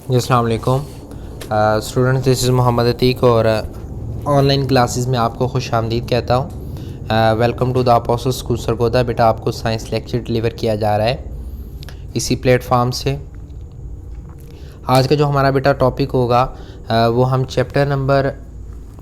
जी अस्सलाम वालेकुम students, this is Mohammad Atiq और ऑनलाइन क्लासेस में आपको खुश आमदीद कहता हूँ। Welcome to the Apostle School Sargodha. बेटा आपको साइंस लेक्चर डिलीवर किया जा रहा है इसी प्लेटफॉर्म से। आज का जो हमारा बेटा टॉपिक होगा वो हम चैप्टर नंबर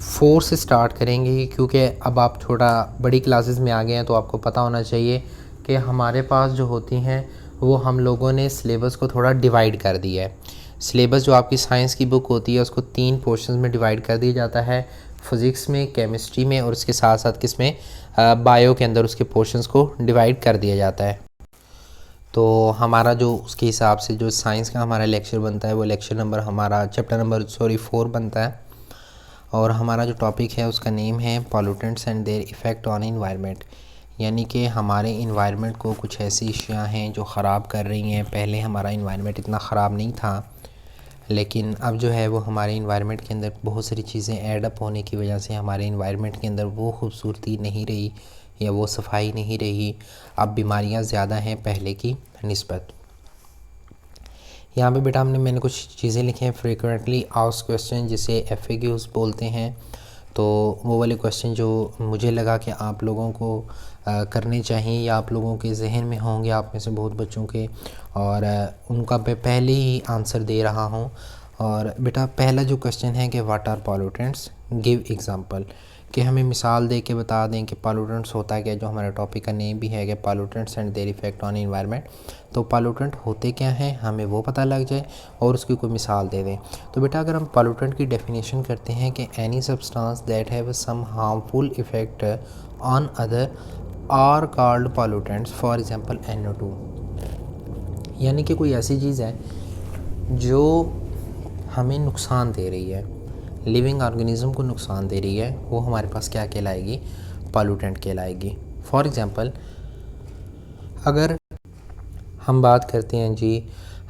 4 से स्टार्ट करेंगे, क्योंकि अब आप थोड़ा बड़ी क्लासेस में आ गए हैं तो आपको पता होना चाहिए कि हमारे पास जो होती हैं वो हम लोगों ने सिलेबस को थोड़ा डिवाइड कर दिया है। सिलेबस जो आपकी साइंस की बुक होती है उसको 3 पोर्शंस में डिवाइड कर दिया जाता है, फ़िज़िक्स में, केमिस्ट्री में और उसके साथ साथ किसमें, बायो के अंदर उसके पोर्शंस को डिवाइड कर दिया जाता है। तो हमारा जो उसके हिसाब से जो साइंस का हमारा लेक्चर बनता है वो लेक्चर नंबर हमारा चैप्टर नंबर 4 बनता है। और हमारा जो टॉपिक है उसका नेम है pollutants and their effect on environment, यानी कि हमारे इन्वायरमेंट को कुछ ऐसी अशियाँ हैं जो ख़राब कर रही हैं। पहले हमारा इन्वायरमेंट इतना ख़राब नहीं था, लेकिन अब जो है वो हमारे इन्वायरमेंट के अंदर बहुत सारी चीज़ें ऐड अप होने की वजह से हमारे इन्वायरमेंट के अंदर वो खूबसूरती नहीं रही या वो सफाई नहीं रही। अब बीमारियां ज़्यादा हैं पहले की निस्बत। यहाँ पे बेटा मैंने कुछ चीज़ें लिखी हैं, फ्रीक्वेंटली आस्क्ड क्वेश्चन जिसे FAQs बोलते हैं। तो वो वाले क्वेश्चन जो मुझे लगा कि आप लोगों को करने चाहिए या आप लोगों के जहन में होंगे, आप में से बहुत बच्चों के, और उनका मैं पहले ही आंसर दे रहा हूँ। और बेटा पहला जो क्वेश्चन है कि what are pollutants, give example, कि हमें मिसाल दे के बता दें कि पॉल्यूटेंट्स होता है क्या, जो हमारे टॉपिक का नेम भी है कि pollutants and their effect on environment. तो पॉल्यूटेंट होते क्या हैं हमें वो पता लग जाए और उसकी कोई मिसाल दे दें। तो बेटा अगर हम पॉल्यूटेंट की डेफिनेशन करते हैं कि any substance that have some harmful effect on other are called pollutants, for example NO2, यानी कि कोई ऐसी चीज़ है जो हमें नुकसान दे रही है, लिविंग ऑर्गेनिज्म को नुकसान दे रही है, वो हमारे पास क्या कहलाएगी, पॉल्यूटेंट कहलाएगी। फॉर एग्ज़ाम्पल अगर हम बात करते हैं जी,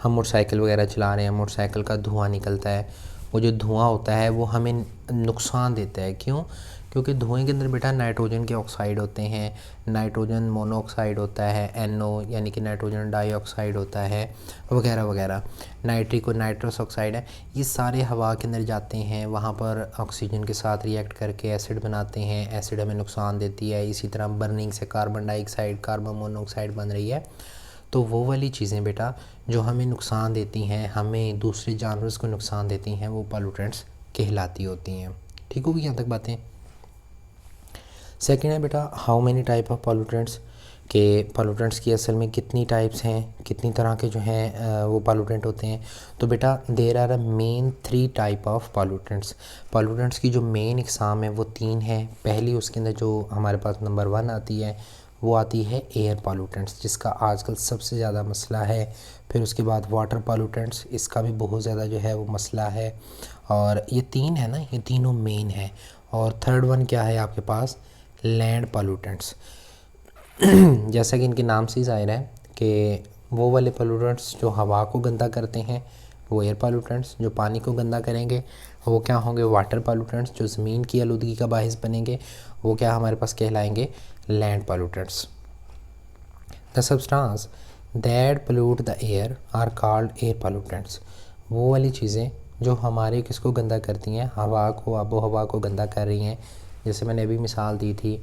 हम मोटरसाइकिल वगैरह चला रहे हैं, मोटरसाइकिल का धुआं निकलता है, वो जो धुआं होता है वो हमें नुकसान देता है। क्यों? क्योंकि धुएं के अंदर बेटा नाइट्रोजन के ऑक्साइड होते हैं, नाइट्रोजन मोनोऑक्साइड होता है, NO यानी कि नाइट्रोजन डाइऑक्साइड होता है, वगैरह वगैरह, नाइट्रिक और नाइट्रस ऑक्साइड है। ये सारे हवा के अंदर जाते हैं, वहाँ पर ऑक्सीजन के साथ रिएक्ट करके एसिड बनाते हैं, एसिड हमें नुकसान देती है। इसी तरह बर्निंग से कार्बन डाइऑक्साइड, कार्बन मोनोऑक्साइड बन रही है। तो वो वाली चीज़ें बेटा जो हमें नुकसान देती हैं, हमें दूसरे जानवर्स को नुकसान देती हैं, वो पॉल्यूटेंट्स कहलाती होती हैं। ठीक होगी यहाँ तक बातें। सेकेंड है बेटा how many type of pollutants, के पॉल्यूटेंट्स की असल में कितनी टाइप्स हैं, कितनी तरह के जो हैं वो पॉल्यूटेंट होते हैं। तो बेटा there are a main 3 type of pollutants. Pollutants की जो मेन इकसाम है वो 3 है। पहली उसके अंदर जो हमारे पास नंबर 1 आती है वो आती है एयर पॉल्यूटेंट्स, जिसका आजकल सबसे ज़्यादा मसला है। फिर उसके बाद वाटर पॉल्यूटेंट्स, इसका भी बहुत ज़्यादा जो है वो मसला है। और ये 3 है ना, ये तीनों मेन है। और थर्ड वन क्या है आपके पास, लैंड पॉल्यूटेंट्स। जैसा कि इनके नाम से ही ज़ाहिर है कि वो वाले पॉल्यूटेंट्स जो हवा को गंदा करते हैं वो एयर पॉल्यूटेंट्स, जो पानी को गंदा करेंगे वो क्या होंगे, वाटर पॉल्यूटेंट्स, जो ज़मीन की आलूदगी का बाहिस बनेंगे वो क्या हमारे पास कहलाएंगे, land pollutants. The substance that pollute the air are called air pollutants. वो वाली चीज़ें जो हमारे किसको गंदा करती हैं, हवा को, आबो हवा को गंदा कर रही हैं। जैसे मैंने अभी मिसाल दी थी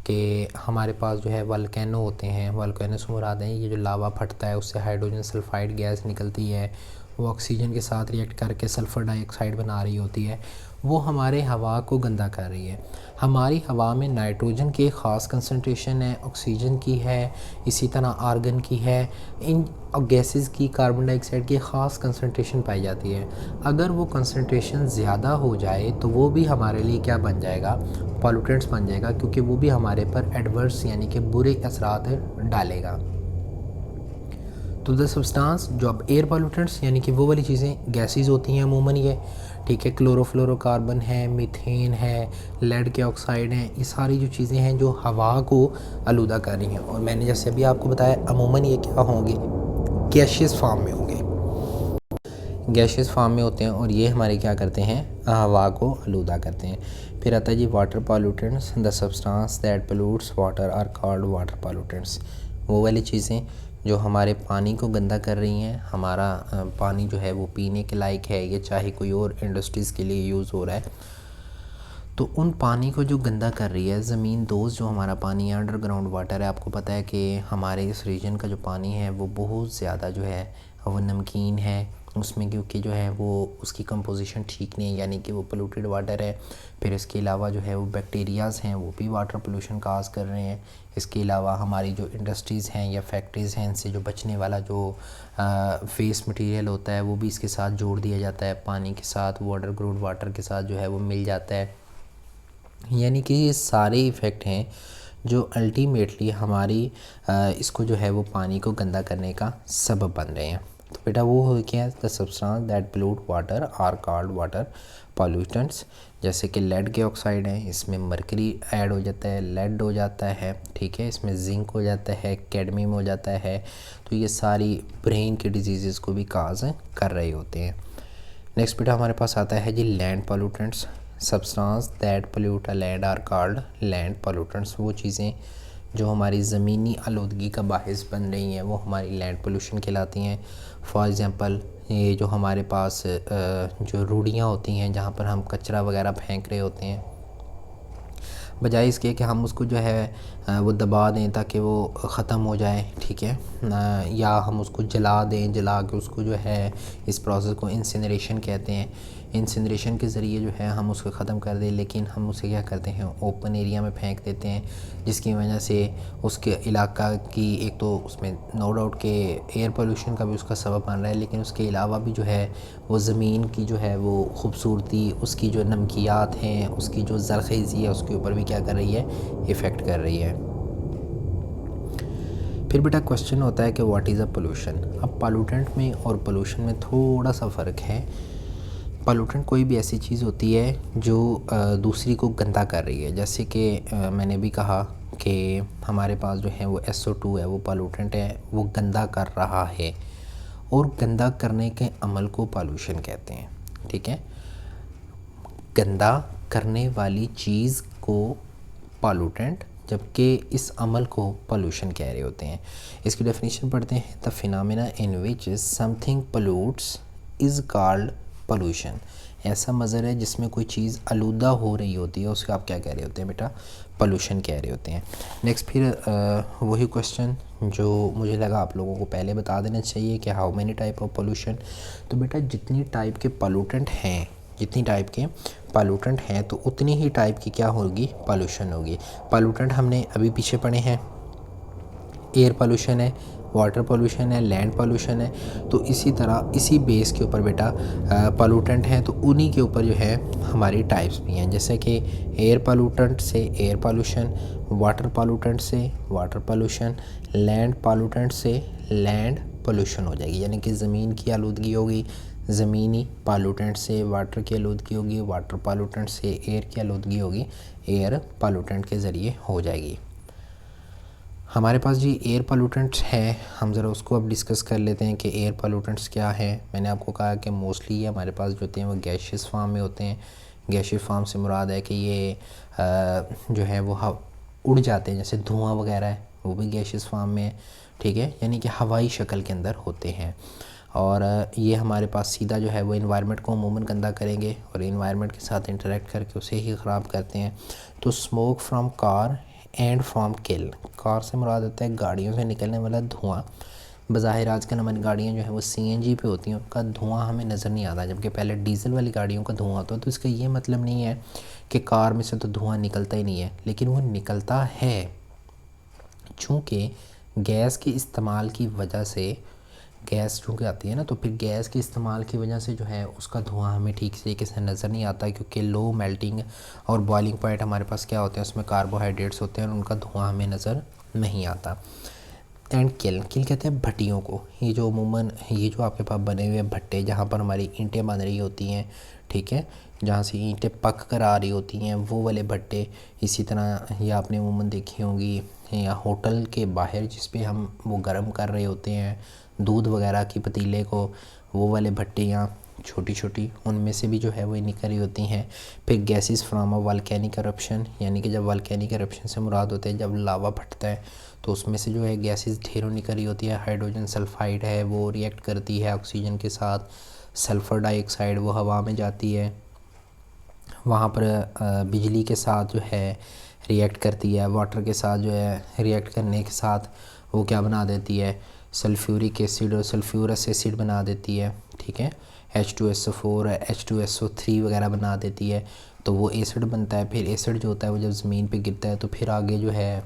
कि हमारे पास जो है वल्केनो होते हैं, वल्केनो से मुराद है ये जो लावा फटता है उससे हाइड्रोजन सल्फाइड गैस निकलती है, वो ऑक्सीजन के साथ रिएक्ट करके सल्फ़र डाइऑक्साइड बना रही होती है, वो हमारे हवा को गंदा कर रही है। हमारी हवा में नाइट्रोजन की ख़ास कंसंट्रेशन है, ऑक्सीजन की है, इसी तरह आर्गन की है, इन गैसेस की, कार्बन डाइऑक्साइड की ख़ास कंसंट्रेशन पाई जाती है। अगर वो कंसंट्रेशन ज़्यादा हो जाए तो वो भी हमारे लिए क्या बन जाएगा, पॉल्यूटेंट्स बन जाएगा, क्योंकि वो भी हमारे पर एडवर्स यानी कि बुरे असरात डालेगा। तो द सब्सटेंस जो अब एयर पॉल्यूटेंट्स यानी कि वो वाली चीज़ें गैसेस होती हैं अमूमन ये, ठीक है, क्लोरोफ्लोरोकार्बन है, मीथेन है, लेड के ऑक्साइड हैं, ये सारी जो चीज़ें हैं जो हवा को आलूदा कर रही हैं। और मैंने जैसे अभी आपको बताया अमूमन ये क्या होंगे, गैशियस फॉर्म में होंगे, गैशियस फॉर्म में होते हैं और ये हमारे क्या करते हैं, हवा को आलूदा करते हैं। फिर आता है जी water pollutants, the substance that pollutes water are called water pollutants. वो वाली चीज़ें जो हमारे पानी को गंदा कर रही हैं। हमारा पानी जो है वो पीने के लायक है, ये चाहे कोई और इंडस्ट्रीज़ के लिए यूज़ हो रहा है, तो उन पानी को जो गंदा कर रही है ज़मीन दोस्त जो हमारा पानी है, अंडरग्राउंड वाटर है। आपको पता है कि हमारे इस रीजन का जो पानी है वो बहुत ज़्यादा जो है वो नमकीन है उसमें, क्योंकि जो है वो उसकी कंपोजिशन ठीक नहीं है, यानी कि वो पोल्यूटेड वाटर है। फिर इसके अलावा जो है वो बैक्टीरियाज़ हैं वो भी वाटर पोल्यूशन काज कर रहे हैं। इसके अलावा हमारी जो इंडस्ट्रीज़ हैं या फैक्ट्रीज़ हैं, इनसे जो बचने वाला जो वेस्ट मटेरियल होता है वो भी इसके साथ जोड़ दिया जाता है, पानी के साथ, वो अंडरग्राउंड वाटर के साथ जो है वो मिल जाता है। यानी कि ये सारे इफ़ेक्ट हैं जो अल्टीमेटली हमारी इसको जो है वो पानी को गंदा करने का सबब बन रहे हैं। तो बेटा वो हो क्या है, the substance that pollute water are called water pollutants. जैसे कि लेड के ऑक्साइड है, इसमें मरकरी ऐड हो जाता है, लेड हो जाता है, ठीक है, इसमें जिंक हो जाता है, कैडमियम हो जाता है। तो ये सारी ब्रेन के डिजीज़ को भी काज कर रहे होते हैं। नेक्स्ट बेटा हमारे पास आता है जी land pollutants. Substance that pollute a land are called land pollutants. वो चीज़ें जो हमारी ज़मीनी आलूदगी का बाहिस बन रही हैं वो हमारी लैंड पोल्यूशन कहलाती हैं। फॉर एग्ज़ाम्पल ये जो हमारे पास जो रूढ़ियाँ होती हैं जहाँ पर हम कचरा वगैरह फेंक रहे होते हैं, बजाय इसके कि हम उसको जो है वो दबा दें ताकि वो ख़त्म हो जाए, ठीक है, या हम उसको जला दें, जला के उसको जो है इस प्रोसेस को इंसिनरेशन कहते हैं। इंसिनरेशन के ज़रिए जो है हम उसको ख़त्म कर दें, लेकिन हम उसे क्या करते हैं ओपन एरिया में फेंक देते हैं, जिसकी वजह से उसके इलाका की एक तो उसमें नो डाउट के एयर पोल्यूशन का भी उसका सबब बन रहा है, लेकिन उसके अलावा भी जो है वो ज़मीन की जो है वो ख़ूबसूरती, उसकी जो नमकियात हैं, उसकी जो ज़रख़ेज़ी है उसके ऊपर भी क्या कर रही है, इफ़ेक्ट कर रही है। फिर बेटा क्वेश्चन होता है कि व्हाट इज़ अ पोल्यूशन। अब पोल्यूटेंट में और पोल्यूशन में थोड़ा सा फ़र्क है। पोल्यूटेंट कोई भी ऐसी चीज़ होती है जो दूसरी को गंदा कर रही है, जैसे कि मैंने भी कहा कि हमारे पास जो है वो SO2 है, वो पोल्यूटेंट है, वो गंदा कर रहा है, और गंदा करने के अमल को पोल्यूशन कहते हैं, ठीक है। गंदा करने वाली चीज़ को पोल्यूटेंट, जबकि इस अमल को पोल्यूशन कह रहे होते हैं। इसकी डेफिनेशन पढ़ते हैं। The phenomena in which something pollutes is called pollution. ऐसा मज़र है जिसमें कोई चीज़ आलूदा हो रही होती है, उसको आप क्या कह रहे होते हैं बेटा, पोल्यूशन कह रहे होते हैं। नेक्स्ट फिर वही क्वेश्चन जो मुझे लगा आप लोगों को पहले बता देना चाहिए कि how many type of pollution. तो बेटा जितनी टाइप के पोल्यूटेंट हैं, जितनी टाइप के पोल्यूटेंट हैं तो उतनी ही टाइप की क्या होगी, पोल्यूशन होगी। पोल्यूटेंट हमने अभी पीछे पढ़े हैं, एयर पोल्यूशन है, वाटर पोल्यूशन है, लैंड पोल्यूशन है। तो इसी तरह इसी बेस के ऊपर बेटा पोल्यूटेंट हैं, तो उन्हीं के ऊपर जो है हमारी टाइप्स भी हैं। जैसे कि एयर पोल्यूटेंट से एयर पोल्यूशन, वाटर पोल्यूटेंट से वाटर पोल्यूशन, लैंड पोल्यूटेंट से लैंड पोल्यूशन हो जाएगी, यानी कि ज़मीन की आलूदगी होगी, ज़मीनी पोल्यूटेंट से वाटर की आलूदगी होगी, वाटर पोल्यूटेंट से एयर की आलूदगी होगी, एयर पोल्यूटेंट के ज़रिए हो जाएगी। हमारे पास जी एयर पोल्यूटेंट्स हैं, हम ज़रा उसको अब डिस्कस कर लेते हैं कि एयर पोल्यूटेंट्स क्या है। मैंने आपको कहा कि मोस्टली हमारे पास जो होते हैं वो गैशियस फॉर्म में होते हैं। गैशियस फॉर्म से मुराद है कि ये जो है वो उड़ जाते हैं, जैसे धुआं वगैरह है वो भी गैशियस फॉर्म में है, ठीक है, यानी कि हवाई शक्ल के अंदर होते हैं। और ये हमारे पास सीधा जो है वो इन्वायरमेंट को अमूमन गंदा करेंगे और इन्वायरमेंट के साथ इंटरेक्ट करके उसे ही ख़राब करते हैं। तो smoke from car and from kill, car से मुराद होता है गाड़ियों से निकलने वाला धुआं। बज़ाहिर आजकल हमारी गाड़ियाँ जो है वो CNG पे होती हैं, उनका धुआं हमें नज़र नहीं आता, जबकि पहले डीज़ल वाली गाड़ियों का धुआं होता है। तो इसका ये मतलब नहीं है कि कार में से तो धुआं निकलता ही नहीं है, लेकिन वो निकलता है, चूँकि गैस के इस्तेमाल की वजह से, गैस चूँकि आती है ना, तो फिर गैस के इस्तेमाल की वजह से जो है उसका धुआं हमें ठीक तरीके से नज़र नहीं आता, क्योंकि लो मेल्टिंग और बॉइलिंग पॉइंट हमारे पास क्या होते हैं, उसमें कार्बोहाइड्रेट्स होते हैं और उनका धुआं हमें नज़र नहीं आता। एंड किल कहते हैं भट्टियों को। ये जो अमूमन ये जो आपके पास बने हुए भट्टे जहाँ पर हमारी ईंटें बन रही होती हैं, ठीक है, जहाँ से ईंटें पक कर आ रही होती हैं, वो वाले भट्टे। इसी तरह ये आपने अमूमन देखी होंगी या होटल के बाहर जिस पे हम वो गर्म कर रहे होते हैं दूध वगैरह की पतीले को, वो वाले भट्टे, छोटी छोटी, उनमें से भी जो है वो निकल होती हैं। फिर gases from a volcanic eruption, यानी कि जब वॉल्केनिक eruption से मुराद होते हैं जब लावा फटता है तो उसमें से जो है गैसेस ढेरों निकली होती है। हाइड्रोजन सल्फाइड है वो रिएक्ट करती है ऑक्सीजन के साथ, सल्फ़र डाइऑक्साइड वो हवा में जाती है, वहाँ पर बिजली के साथ जो है रिएक्ट करती है, वाटर के साथ जो है रिएक्ट करने के साथ वो क्या बना देती है, सल्फ्यूरिक एसिड और सल्फ्यूरस एसिड बना देती है। ठीक है, H2SO4 H2SO3 वगैरह बना देती है, तो वो एसिड बनता है। फिर एसिड जो होता है वो जब ज़मीन पे गिरता है तो फिर आगे जो है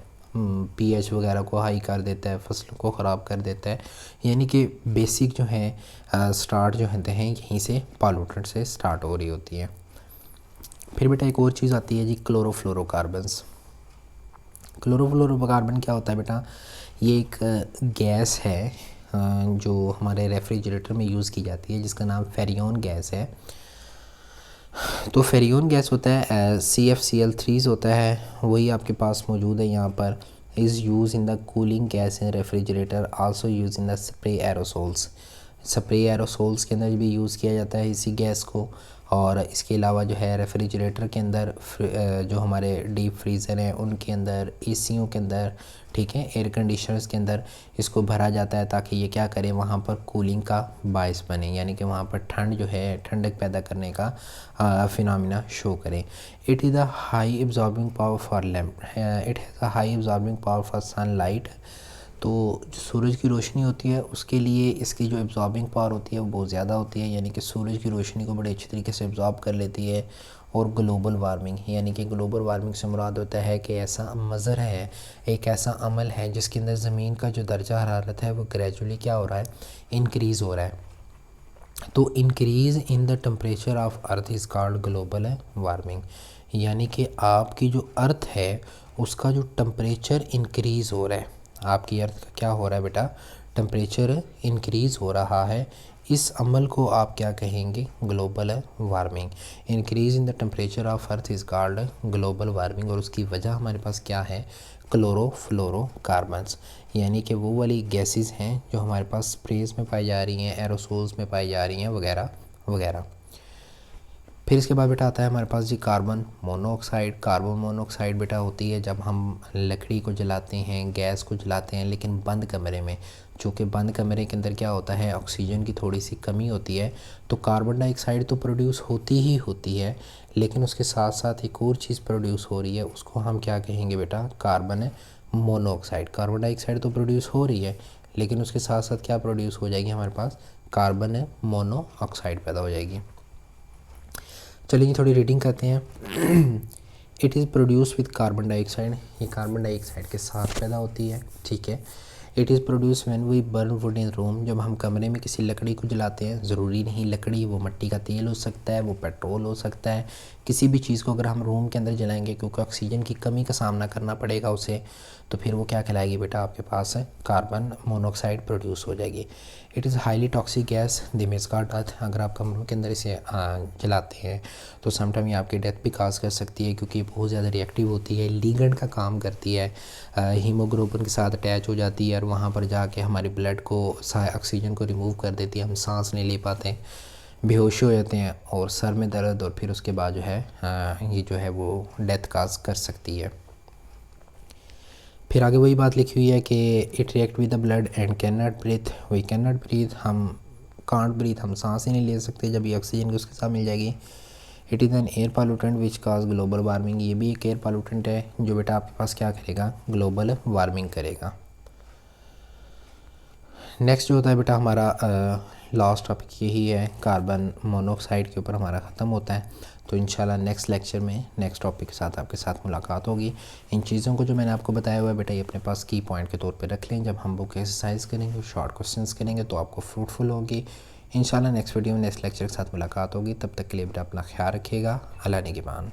pH वगैरह को हाई कर देता है, फसलों को ख़राब कर देता है। यानी कि बेसिक जो है स्टार्ट जो होते हैं यहीं से पॉल्यूटेंट से स्टार्ट हो रही होती है। फिर बेटा एक और चीज़ आती है जी, क्लोरोफ्लोरोकार्बन्स। क्लोरोफ्लोरोकार्बन क्या होता है बेटा, ये एक गैस है जो हमारे रेफ्रिजरेटर में यूज़ की जाती है, जिसका नाम फेरियोन गैस है। तो फेरियोन गैस होता है CFCl3 होता है, वही आपके पास मौजूद है यहाँ पर। Is use in the cooling gas in refrigerator, also use in the spray aerosols. Spray aerosols के अंदर भी यूज़ किया जाता है इसी गैस को। और इसके अलावा जो है रेफ्रिजरेटर के अंदर, जो हमारे डीप फ्रीज़र हैं उनके अंदर, एसीओं के अंदर, ठीक है, एयर कंडीशनर्स के अंदर इसको भरा जाता है ताकि ये क्या करे, वहाँ पर कूलिंग का बायस बने, यानी कि वहाँ पर ठंड जो है, ठंडक पैदा करने का फिनोमेना शो करें। It is the high absorbing power for lamp, it has a high absorbing power for sunlight. तो जो सूरज की रोशनी होती है उसके लिए इसकी जो एब्जॉर्बिंग पावर होती है वो बहुत ज़्यादा होती है, यानी कि सूरज की रोशनी को बड़े अच्छी तरीके से एब्जॉर्ब कर लेती है। और ग्लोबल वार्मिंग, यानी कि ग्लोबल वार्मिंग से मुराद होता है कि ऐसा मज़र है, एक ऐसा अमल है जिसके अंदर ज़मीन का जो दर्जा हरारत है वो ग्रेजुअली क्या हो रहा है, इंक्रीज़ हो रहा है। तो increase in the temperature of earth is called global warming, यानी कि आपकी जो अर्थ है उसका जो टेम्परेचर इंक्रीज़ हो रहा है, आपकी अर्थ का क्या हो रहा है बेटा, टेम्परेचर इंक्रीज़ हो रहा है। इस अमल को आप क्या कहेंगे, global warming. Increase in the temperature of earth is called global warming. और उसकी वजह हमारे पास क्या है, क्लोरोफ्लोरोकार्बन्स, यानी कि वो वाली गैसेस हैं जो हमारे पास स्प्रेज में पाई जा रही हैं, एरोसोल्स में पाई जा रही हैं वगैरह वगैरह। फिर इसके बाद बेटा आता है हमारे पास जी कार्बन मोनोऑक्साइड। कार्बन मोनोऑक्साइड बेटा होती है जब हम लकड़ी को जलाते हैं, गैस को जलाते हैं, लेकिन बंद कमरे में। चूँकि बंद कमरे के अंदर क्या होता है, ऑक्सीजन की थोड़ी सी कमी होती है, तो कार्बन डाइऑक्साइड तो प्रोड्यूस होती ही होती है, लेकिन उसके साथ साथ एक और चीज़ प्रोड्यूस हो रही है, उसको हम क्या कहेंगे बेटा, कार्बन मोनोऑक्साइड। कार्बन डाइऑक्साइड तो प्रोड्यूस हो रही है, लेकिन उसके साथ साथ क्या प्रोड्यूस हो जाएगी, हमारे पास कार्बन मोनोऑक्साइड पैदा हो जाएगी। चलिए थोड़ी रीडिंग करते हैं। It is produce with carbon dioxide, ये कार्बन डाइऑक्साइड के साथ पैदा होती है, ठीक है। It is produce when we burn wood in room, जब हम कमरे में किसी लकड़ी को जलाते हैं, ज़रूरी नहीं लकड़ी, वो मिट्टी का तेल हो सकता है, वो पेट्रोल हो सकता है, किसी भी चीज़ को अगर हम रूम के अंदर जलाएंगे क्योंकि ऑक्सीजन की कमी का सामना करना पड़ेगा उसे, तो फिर वो क्या कहलाएगी बेटा, आपके पास कार्बन मोनोऑक्साइड प्रोड्यूस हो जाएगी। It is highly toxic gas, they may cause death, अगर आप कमरों के अंदर इसे जलाते हैं तो समटाइम ये आपकी डेथ भी काज कर सकती है, क्योंकि बहुत ज़्यादा रिएक्टिव होती है, लीगेंड का काम करती है, हीमोग्लोबिन के साथ अटैच हो जाती है और वहाँ पर जाके हमारे ब्लड को, ऑक्सीजन को रिमूव कर देती है, हम सांस नहीं ले पाते, बेहोश हो जाते हैं और सर में दर्द, और फिर उसके बाद जो है ये जो है वो डेथ काज कर सकती है। फिर आगे वही बात लिखी हुई है कि it react with the blood and can not breathe, we can not breathe, हम कांट ब्रीथ, हम सांस ही नहीं ले सकते जब ये ऑक्सीजन की उसके साथ मिल जाएगी। It is an air pollutant which cause global warming, ये भी एक एयर पॉल्यूटेंट है जो बेटा आपके पास क्या करेगा, ग्लोबल वार्मिंग करेगा। नेक्स्ट जो होता है बेटा हमारा लास्ट टॉपिक यही है, कार्बन मोनोऑक्साइड के ऊपर हमारा ख़त्म होता है। तो इंशाल्लाह नेक्स्ट लेक्चर में नेक्स्ट टॉपिक के साथ आपके साथ मुलाकात होगी। इन चीज़ों को जो मैंने आपको बताया हुआ है बेटा, ये अपने पास की पॉइंट के तौर पे रख लें। जब हम बुक एक्सरसाइज करेंगे, शॉर्ट क्वेश्चंस करेंगे तो आपको फ्रूटफुल होगी। इंशाल्लाह नेक्स्ट वीडियो में नेक्स्ट लेक्चर के साथ मुलाकात होगी। तब तक के लिए बेटा अपना ख्याल रखिएगा। अल्लाह निगहबान।